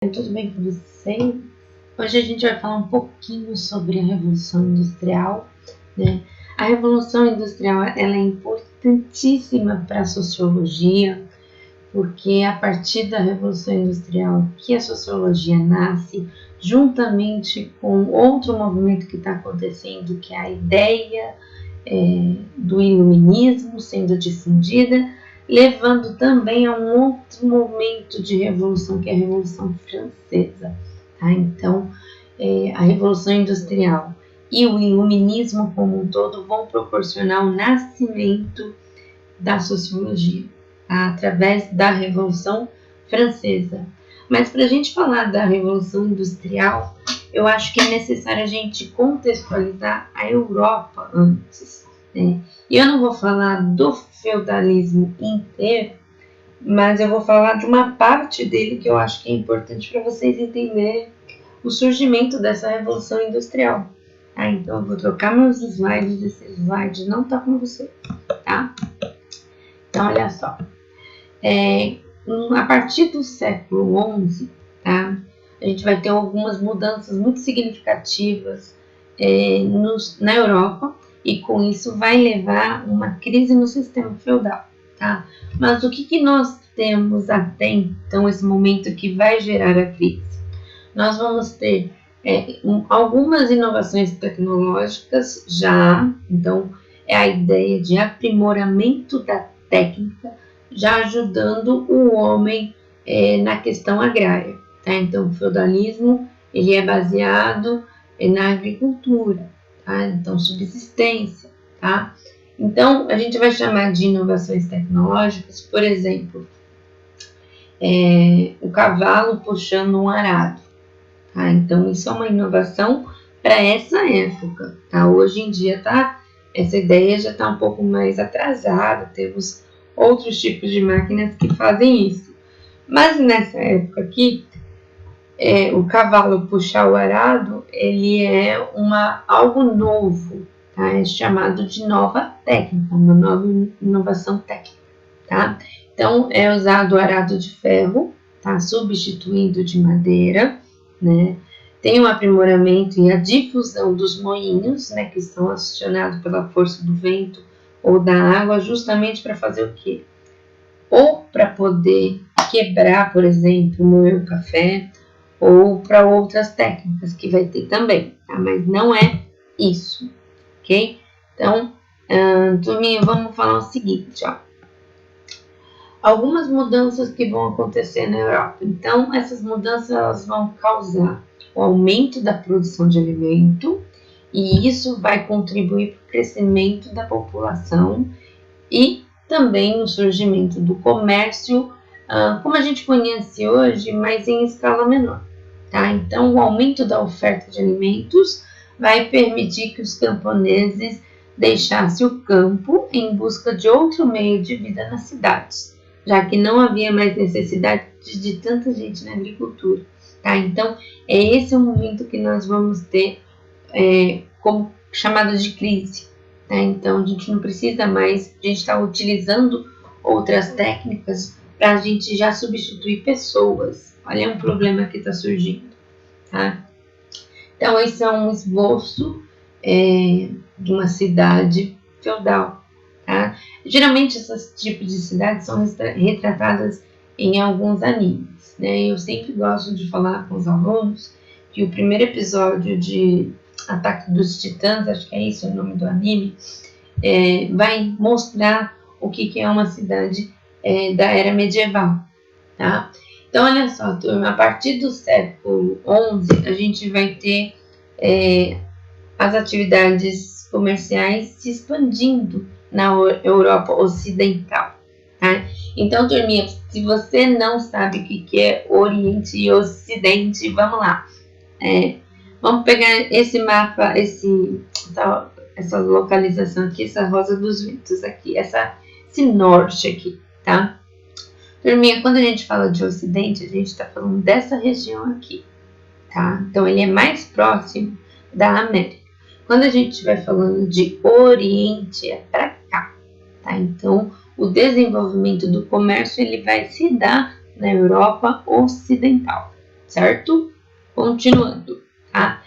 Tudo bem com vocês? Hoje a gente vai falar um pouquinho sobre a Revolução Industrial, né? A Revolução Industrial ela é importantíssima para a sociologia, porque é a partir da Revolução Industrial que a sociologia nasce, juntamente com outro movimento que está acontecendo, que é a ideia do iluminismo sendo difundida, levando também a um outro momento de revolução, que é a Revolução Francesa. Tá? Então, a Revolução Industrial e o iluminismo como um todo vão proporcionar o nascimento da sociologia, tá? Através da Revolução Francesa. Mas para a gente falar da Revolução Industrial, eu acho que é necessário a gente contextualizar a Europa antes, né? E eu não vou falar do feudalismo inteiro, mas eu vou falar de uma parte dele que eu acho que é importante para vocês entenderem o surgimento dessa Revolução Industrial. Tá? Então eu vou trocar meus slides, esse slide não está com você, tá? Então olha só, a partir do século XI, tá? A gente vai ter algumas mudanças muito significativas na Europa, e com isso vai levar uma crise no sistema feudal, tá? Mas o que nós temos até então, esse momento que vai gerar a crise? Nós vamos ter algumas inovações tecnológicas já, então é a ideia de aprimoramento da técnica, já ajudando o homem na questão agrária, tá? Então o feudalismo ele é baseado na agricultura, tá? Então subsistência, tá? Então a gente vai chamar de inovações tecnológicas, por exemplo, o cavalo puxando um arado, tá? Então isso é uma inovação para essa época, tá? Hoje em dia essa ideia já está um pouco mais atrasada, temos outros tipos de máquinas que fazem isso. Mas nessa época aqui, o cavalo puxar o arado, ele é algo novo, tá? É chamado de nova técnica, uma nova inovação técnica, tá? Então, é usado o arado de ferro, tá? Substituindo de madeira, né? Tem o aprimoramento e a difusão dos moinhos, né? Que são acionados pela força do vento ou da água, justamente para fazer o quê? Ou para poder quebrar, por exemplo, moer o café, ou para outras técnicas que vai ter também, tá? Mas não é isso, ok? Então, turminha, vamos falar o seguinte, ó. Algumas mudanças que vão acontecer na Europa. Então, essas mudanças elas vão causar o aumento da produção de alimento, e isso vai contribuir para o crescimento da população e também o surgimento do comércio, como a gente conhece hoje, mas em escala menor. Tá? Então, o aumento da oferta de alimentos vai permitir que os camponeses deixassem o campo em busca de outro meio de vida nas cidades, já que não havia mais necessidade de tanta gente na agricultura. Tá? Então, é esse o momento que nós vamos ter como chamada de crise. Tá? Então, a gente não precisa mais, a gente está utilizando outras técnicas para a gente já substituir pessoas. Olha um problema que está surgindo. Tá? Então, esse é um esboço de uma cidade feudal. Tá? Geralmente, esses tipos de cidades são retratadas em alguns animes. Né? Eu sempre gosto de falar com os alunos que o primeiro episódio de Ataque dos Titãs, acho que é isso o nome do anime, vai mostrar o que é uma cidade da era medieval. Tá? Então, olha só, turma, a partir do século XI, a gente vai ter as atividades comerciais se expandindo na Europa Ocidental. Tá? Então, turminha, se você não sabe o que é Oriente e Ocidente, vamos lá. Vamos pegar esse mapa, essa localização aqui, essa Rosa dos Ventos aqui, esse norte aqui, tá? Turminha, quando a gente fala de Ocidente, a gente está falando dessa região aqui, tá? Então, ele é mais próximo da América. Quando a gente estiver falando de Oriente, é para cá, tá? Então, o desenvolvimento do comércio, ele vai se dar na Europa Ocidental, certo? Continuando, tá?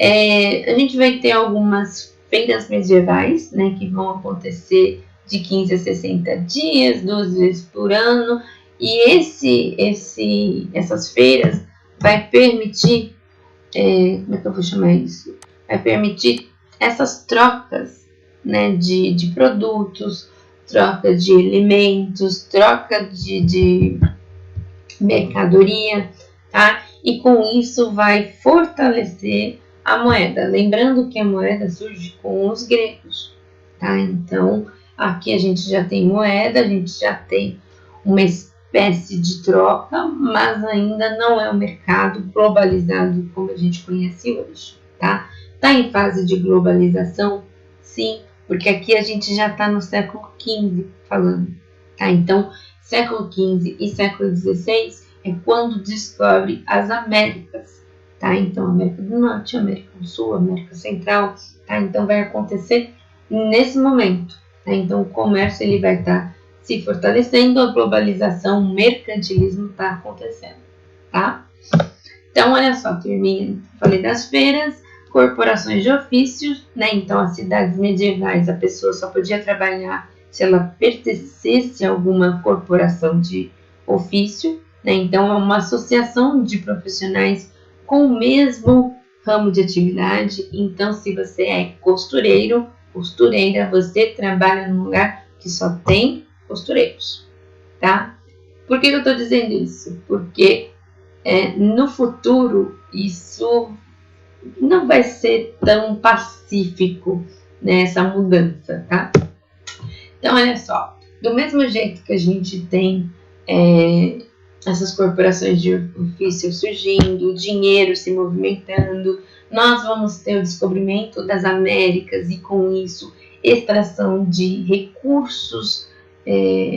A gente vai ter algumas feiras medievais, né, que vão acontecer de 15 a 60 dias, 12 vezes por ano, e essas feiras vai permitir, como é que eu vou chamar isso? Vai permitir essas trocas, né, de produtos, troca de alimentos, troca de mercadoria, tá? E com isso vai fortalecer a moeda. Lembrando que a moeda surge com os gregos, tá? Então, aqui a gente já tem moeda, a gente já tem uma espécie de troca, mas ainda não é um mercado globalizado como a gente conhece hoje, tá? Tá em fase de globalização? Sim, porque aqui a gente já está no século XV falando, tá? Então, século XV e século XVI é quando descobre as Américas, tá? Então, América do Norte, América do Sul, América Central, tá? Então, vai acontecer nesse momento, tá? Então, o comércio ele vai estar se fortalecendo, a globalização, o mercantilismo está acontecendo, tá? Então, olha só, turminha, falei das feiras, corporações de ofícios, né? Então, as cidades medievais, a pessoa só podia trabalhar se ela pertencesse a alguma corporação de ofício, né? Então, é uma associação de profissionais com o mesmo ramo de atividade. Então, se você é costureiro, costureira, você trabalha num lugar que só tem costureiros, tá? Por que eu estou dizendo isso? Porque no futuro isso não vai ser tão pacífico, né, essa mudança, tá? Então, olha só, do mesmo jeito que a gente tem essas corporações de ofício surgindo, o dinheiro se movimentando, nós vamos ter o descobrimento das Américas e, com isso, extração de recursos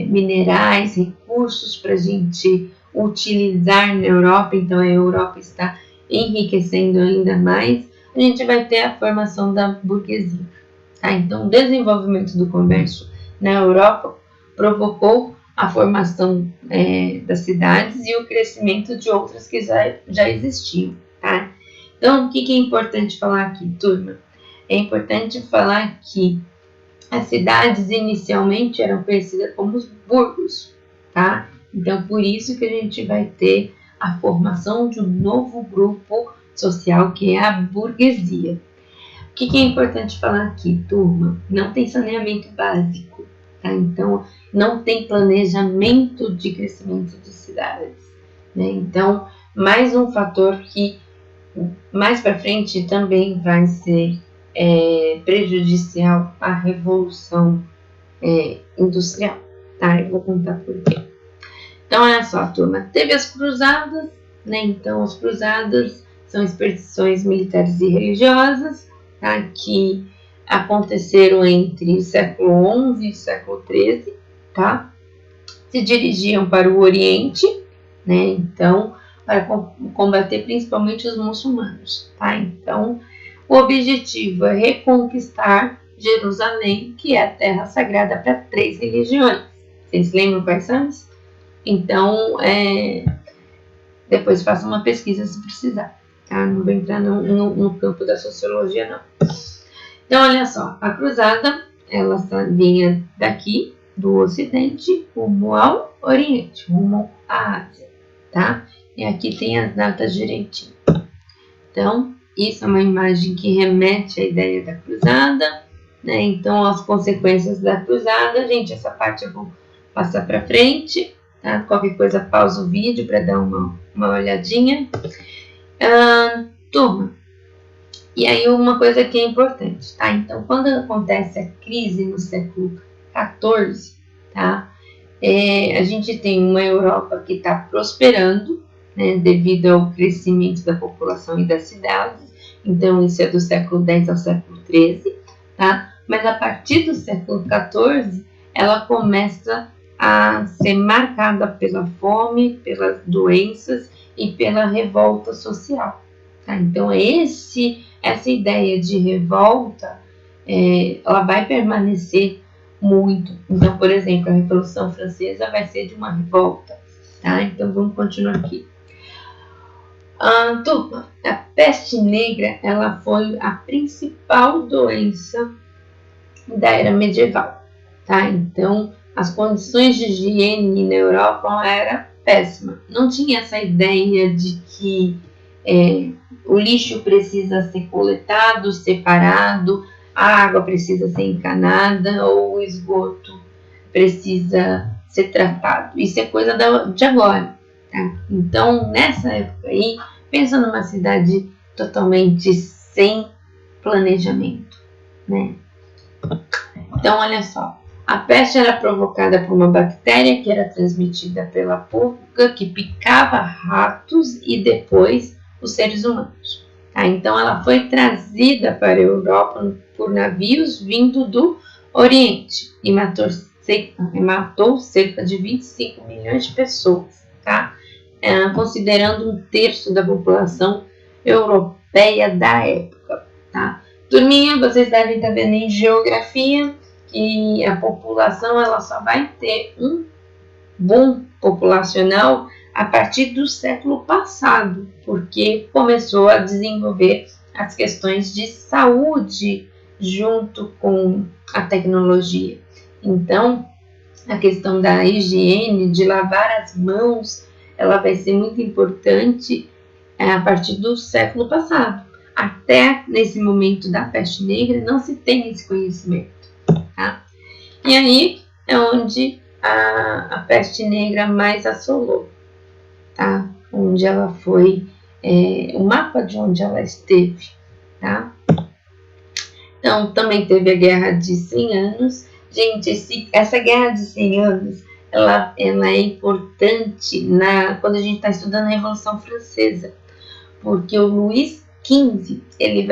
minerais, recursos para a gente utilizar na Europa. Então, a Europa está enriquecendo ainda mais. A gente vai ter a formação da burguesia. Tá? Então, o desenvolvimento do comércio na Europa provocou a formação das cidades e o crescimento de outras que já existiam. Tá? Então, o que é importante falar aqui, turma? É importante falar que as cidades inicialmente eram conhecidas como os burgos, tá? Então, por isso que a gente vai ter a formação de um novo grupo social, que é a burguesia. O que é importante falar aqui, turma? Não tem saneamento básico, tá? Então, não tem planejamento de crescimento de cidades, né? Então, mais um fator que mais para frente também vai ser prejudicial à revolução industrial, tá? Eu vou contar por quê. Então, olha só, turma, teve as cruzadas, né? Então, as cruzadas são expedições militares e religiosas, tá? Que aconteceram entre o século XI e o século XIII, tá? Se dirigiam para o Oriente, né? Então, para combater principalmente os muçulmanos, tá? Então, o objetivo é reconquistar Jerusalém, que é a terra sagrada para 3 religiões. Vocês lembram quais são? Então, depois faça uma pesquisa se precisar, tá? Não vou entrar no campo da sociologia, não. Então, olha só, a cruzada, ela vinha daqui, do Ocidente, rumo ao Oriente, rumo à Ásia, tá? E aqui tem as datas direitinho. Então, isso é uma imagem que remete à ideia da cruzada, né? Então, as consequências da cruzada, gente, essa parte eu vou passar para frente, tá? Qualquer coisa, pausa o vídeo para dar uma olhadinha. Turma, e aí uma coisa que é importante, tá? Então, quando acontece a crise no século XIV, tá? A gente tem uma Europa que está prosperando, né, devido ao crescimento da população e das cidades. Então, isso é do século X ao século XIII, tá? Mas a partir do século XIV, ela começa a ser marcada pela fome, pelas doenças e pela revolta social, tá? Então, essa ideia de revolta, ela vai permanecer muito. Então, por exemplo, a Revolução Francesa vai ser de uma revolta, tá? Então, vamos continuar aqui. Turma, a peste negra ela foi a principal doença da era medieval, tá? Então, as condições de higiene na Europa eram péssimas. Não tinha essa ideia de que o lixo precisa ser coletado, separado, a água precisa ser encanada ou o esgoto precisa ser tratado. Isso é coisa de agora, tá? Então, nessa época aí, pensa numa cidade totalmente sem planejamento, né? Então, olha só, a peste era provocada por uma bactéria que era transmitida pela pulga que picava ratos e depois os seres humanos. Tá? Então, ela foi trazida para a Europa por navios vindo do Oriente e matou cerca de 25 milhões de pessoas, tá? Considerando 1/3 da população europeia da época. Tá? Turminha, vocês devem estar vendo em geografia que a população ela só vai ter um boom populacional a partir do século passado, porque começou a desenvolver as questões de saúde junto com a tecnologia. Então, a questão da higiene, de lavar as mãos, ela vai ser muito importante a partir do século passado. Até nesse momento da peste negra não se tem esse conhecimento. Tá? E aí é onde a peste negra mais assolou, tá? Onde ela foi, o mapa de onde ela esteve, tá? Então, também teve a Guerra de 100 Anos. Gente, essa Guerra de 100 Anos, ela é importante quando a gente está estudando a Revolução Francesa, porque o Luís XV, ele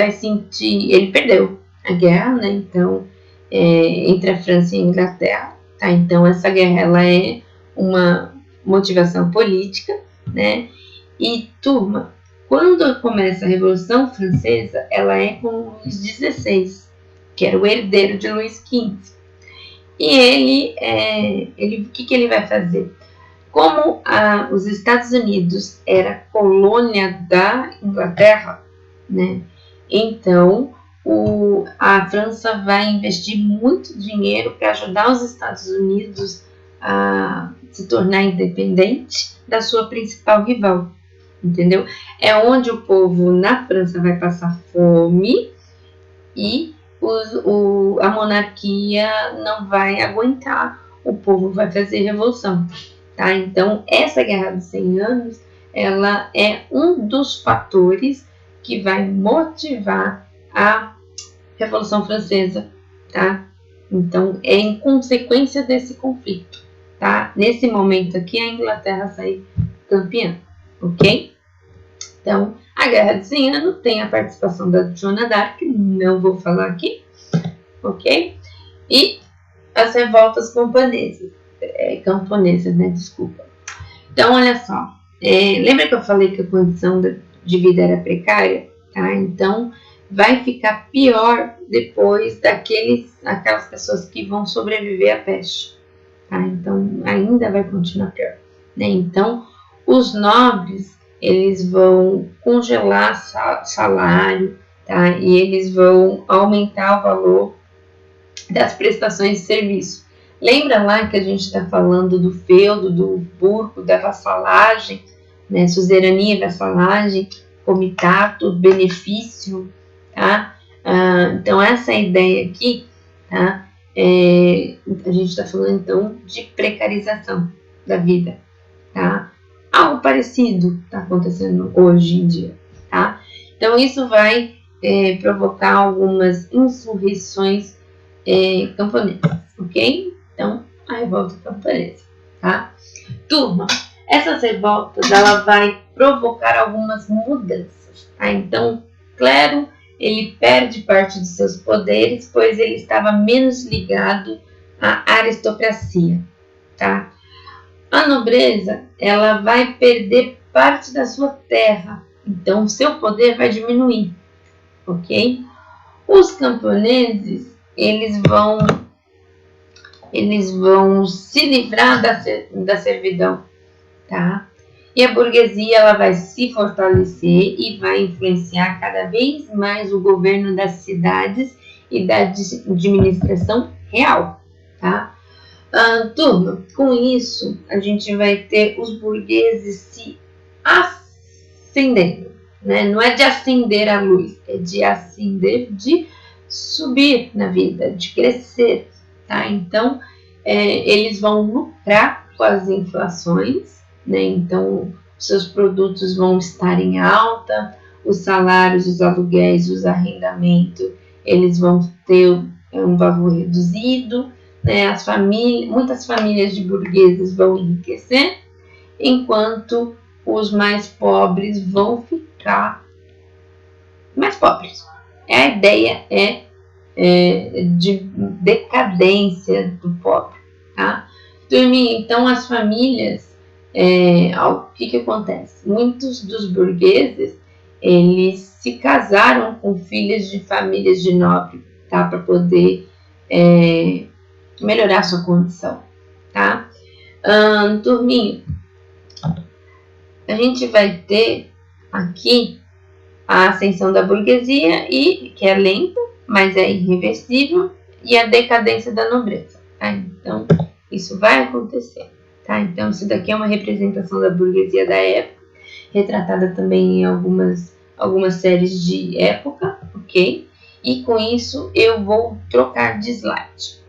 perdeu a guerra, né? Então, entre a França e a Inglaterra, tá? Então, essa guerra, ela é uma motivação política, né? E, turma, quando começa a Revolução Francesa, ela é com Luís XVI, que era o herdeiro de Luís XV. E o que ele vai fazer? Como os Estados Unidos era colônia da Inglaterra, né? Então a França vai investir muito dinheiro para ajudar os Estados Unidos a se tornar independente da sua principal rival, entendeu? É onde o povo na França vai passar fome e a monarquia não vai aguentar, o povo vai fazer revolução. Tá? Então, essa Guerra dos 100 Anos, ela é um dos fatores que vai motivar a Revolução Francesa, tá? Então, é em consequência desse conflito, tá? Nesse momento aqui, a Inglaterra sai campeã, ok? Então, a Guerra dos 100 Anos tem a participação da Joana d'Arc, não vou falar aqui, ok? E as revoltas camponesas, né? Desculpa. Então, olha só. Lembra que eu falei que a condição de vida era precária? Tá? Então, vai ficar pior depois aquelas pessoas que vão sobreviver à peste. Tá? Então, ainda vai continuar pior. Né? Então, os nobres, eles vão congelar salário, tá? E eles vão aumentar o valor das prestações de serviço. Lembra lá que a gente está falando do feudo, do burgo, da vassalagem, né? Suzerania, vassalagem, comitato, benefício, tá? Então, essa ideia aqui, tá? A gente está falando, então, de precarização da vida, tá? Algo parecido está acontecendo hoje em dia, tá? Então, isso vai provocar algumas insurreições camponesas, ok? Então, a revolta camponesa, tá? Turma, essas revoltas, ela vai provocar algumas mudanças, tá? Então, Clero, ele perde parte dos seus poderes, pois ele estava menos ligado à aristocracia, tá? A nobreza, ela vai perder parte da sua terra, então o seu poder vai diminuir, ok? Os camponeses, eles vão se livrar da servidão, tá? E a burguesia ela vai se fortalecer e vai influenciar cada vez mais o governo das cidades e da administração real, tá? Turma, com isso a gente vai ter os burgueses se ascendendo, né? Não é de acender a luz, é de ascender, de subir na vida, de crescer, tá? Então, eles vão lucrar com as inflações, né? Então, seus produtos vão estar em alta, os salários, os aluguéis, os arrendamentos, eles vão ter um valor reduzido, né? Muitas famílias de burgueses vão enriquecer, enquanto os mais pobres vão ficar mais pobres. A ideia é de decadência do pobre, tá? Então as famílias, o que acontece? Muitos dos burgueses, eles se casaram com filhas de famílias de nobre, tá? Para poder melhorar sua condição, tá? Turminha, a gente vai ter aqui a ascensão da burguesia, que é lenta, mas é irreversível, e a decadência da nobreza, tá? Então, isso vai acontecer, tá? Então, isso daqui é uma representação da burguesia da época, retratada também em algumas séries de época, ok? E com isso, eu vou trocar de slide.